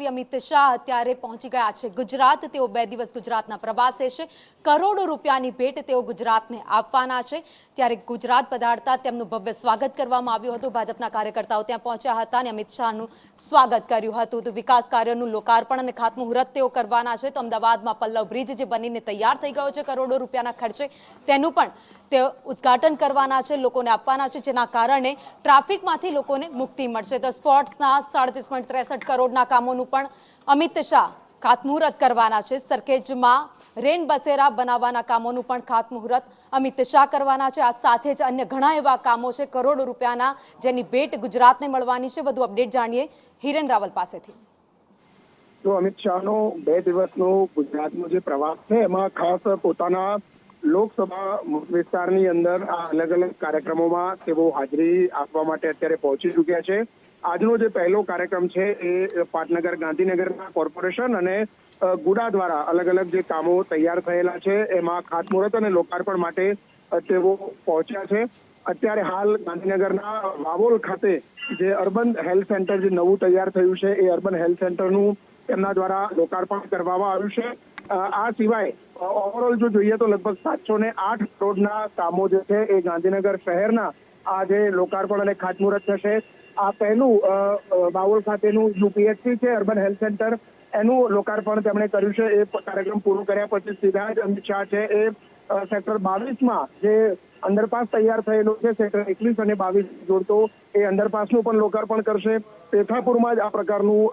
ગૃહમંત્રી અમિત શાહ અત્યારે પહોંચી ગયા છે ગુજરાત। તેઓ 2 દિવસ ગુજરાતના પ્રવાસે છે। કરોડો રૂપિયાની ભેટ તેઓ ગુજરાતને આપવાના છે। ત્યારે ગુજરાત પધારતા તેમનું ભવ્ય સ્વાગત કરવામાં આવ્યું હતું। ભાજપના કાર્યકર્તાઓ ત્યાં પહોંચ્યા હતા અને અમિત શાહનું સ્વાગત કર્યું હતું। તો વિકાસ કાર્યોનું લોકાર્પણ અને ખાતમુહૂર્ત તેઓ કરવાના છે। તો અમદાવાદમાં પલ્લવ બ્રિજ જે બનીને તૈયાર થઈ ગયો છે કરોડો રૂપિયાના ખર્ચે, તેનું પણ તેઓ ઉદ્ઘાટન કરવાના છે, લોકોને આપવાના છે, જેના કારણે ટ્રાફિકમાંથી લોકોને મુક્તિ મળશે। તો સ્પોર્ટ્સના 37.63 કરોડના કામોનું પણ અમિત શાહ ખાતમુહૂર્ત કરવાના છે। સરખેજમાં રેન બસેરા બનાવવાના કામોનું પણ ખાતમુહૂર્ત અમિત શાહ કરવાના છે। આ સાથે જ અન્ય ઘણા એવા કામો છે કરોડો રૂપિયાના, જેની ભેટ ગુજરાતને મળવાની છે। વધુ અપડેટ જાણીએ હિરેન રાવલ પાસેથી। તો અમિત શાહનો 2 દિવસનો ગુજરાતનો જે પ્રવાસ છે એમાં ખાસ પોતાના લોકસભા વિસ્તારની અંદર આ અલગ અલગ કાર્યક્રમોમાં તેઓ હાજરી આપવા માટે અત્યારે પહોંચી ચૂક્યા છે। આજનો જે પહેલો કાર્યક્રમ છે એ પાટનગર ગાંધીનગરના કોર્પોરેશન અને ગુડા દ્વારા અલગ અલગ જે કામો તૈયાર થયેલા છે એમાં ખાતમુહૂર્ત અને લોકાર્પણ માટે તેઓ પહોંચ્યા છે। અત્યારે હાલ ગાંધીનગરના વાવોલ ખાતે જે અર્બન હેલ્થ સેન્ટર જે નવું તૈયાર થયું છે એ અર્બન હેલ્થ સેન્ટરનું તેમના દ્વારા લોકાર્પણ કરવામાં આવ્યું છે। આ સિવાય ઓવરઓલ જો જોઈએ તો લગભગ 708 કરોડના કામો જે છે એ ગાંધીનગર શહેરના આ જે લોકાર્પણ અને ખાતમુહૂર્ત થશે। આ પહેલું વાવોલ ખાતેનું યુપીએચસી છે અર્બન હેલ્થ સેન્ટર, એનું લોકાર્પણ તેમણે કર્યું છે। એ કાર્યક્રમ પૂરો કર્યા પછી સીધા જ અમિત શાહ છે એ સેક્ટર 22માં જે અંડરપાસ તૈયાર થયેલો છે સેક્ટર 21 અને 22 જોડતો એ અંડરપાસનું પણ લોકાર્પણ કરશે। પેથાપુરમાં જ આ પ્રકારનું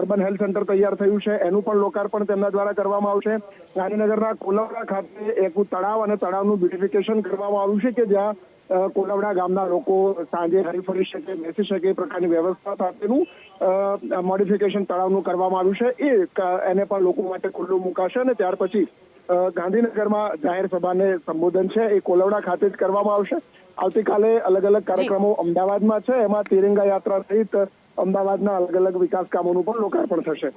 અર્બન હેલ્થ સેન્ટર તૈયાર થયું છે, એનું પણ લોકાર્પણ તેમના દ્વારા કરવામાં આવશે। ગાંધીનગરના કોલવડા ખાતે એક તળાવ અને તળાવનું બ્યુટિફિકેશન કરવામાં આવ્યું છે કે જ્યાં કોલવડા ગામના લોકો સાંજે હરીફરી શકે, બેસી શકે એ પ્રકારની વ્યવસ્થા સાથેનું મોડિફિકેશન તળાવનું કરવામાં આવ્યું છે। એને પણ લોકો માટે ખુલ્લું મુકાશે અને ત્યાર પછી ગાંધીનગરમાં જાહેર સભાને સંબોધન છે એ કોલવડા ખાતે જ કરવામાં આવશે। આવતીકાલે અલગ અલગ કાર્યક્રમો અમદાવાદમાં છે, એમાં તિરંગા યાત્રા સહિત અમદાવાદના અલગ અલગ વિકાસ કામોનું પણ લોકાર્પણ થશે।